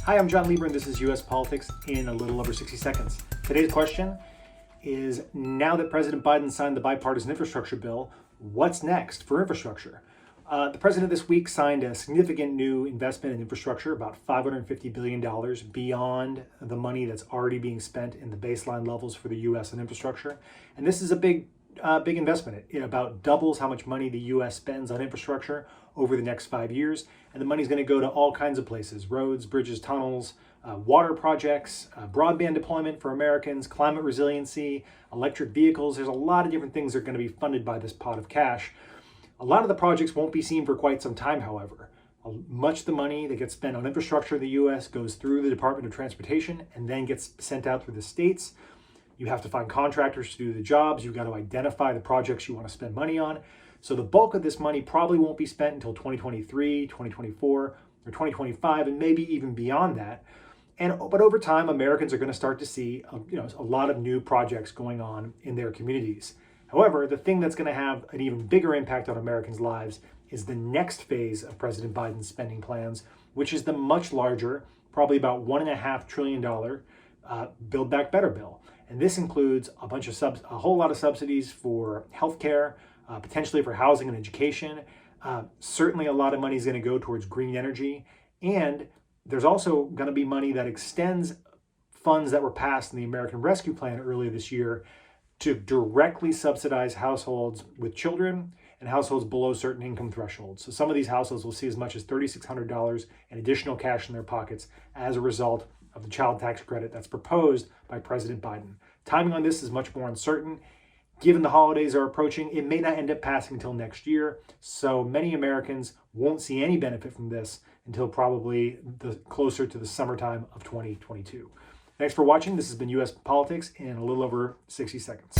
Hi, I'm Jon Lieber, and this is U.S. Politics in a little over 60 seconds. Today's question is, now that President Biden signed the bipartisan infrastructure bill, what's next for infrastructure? The president this week signed a significant new investment in infrastructure, about $550 billion beyond the money that's already being spent in the baseline levels for the U.S. on infrastructure. And this is a big investment. It about doubles how much money the U.S. spends on infrastructure over the next 5 years. And the money's going to go to all kinds of places: roads, bridges, tunnels, water projects, broadband deployment for Americans, climate resiliency, electric vehicles. There's a lot of different things that are going to be funded by this pot of cash. A lot of the projects won't be seen for quite some time, however. Much of the money that gets spent on infrastructure in the U.S. goes through the Department of Transportation and then gets sent out through the states. You have to find contractors to do the jobs. You've got to identify the projects you want to spend money on. So the bulk of this money probably won't be spent until 2023, 2024, or 2025, and maybe even beyond that. But over time, Americans are going to start to see a lot of new projects going on in their communities. However, the thing that's going to have an even bigger impact on Americans' lives is the next phase of President Biden's spending plans, which is the much larger, probably about $1.5 trillion Build Back Better bill. And this includes a whole lot of subsidies for healthcare, potentially for housing and education. Certainly a lot of money is going to go towards green energy. And there's also going to be money that extends funds that were passed in the American Rescue Plan earlier this year to directly subsidize households with children and households below certain income thresholds. So some of these households will see as much as $3,600 in additional cash in their pockets as a result of the child tax credit that's proposed by President Biden. Timing on this is much more uncertain. Given the holidays are approaching, it may not end up passing until next year. So many Americans won't see any benefit from this until probably closer to the summertime of 2022. Thanks for watching. This has been U.S. Politics in a little over 60 seconds.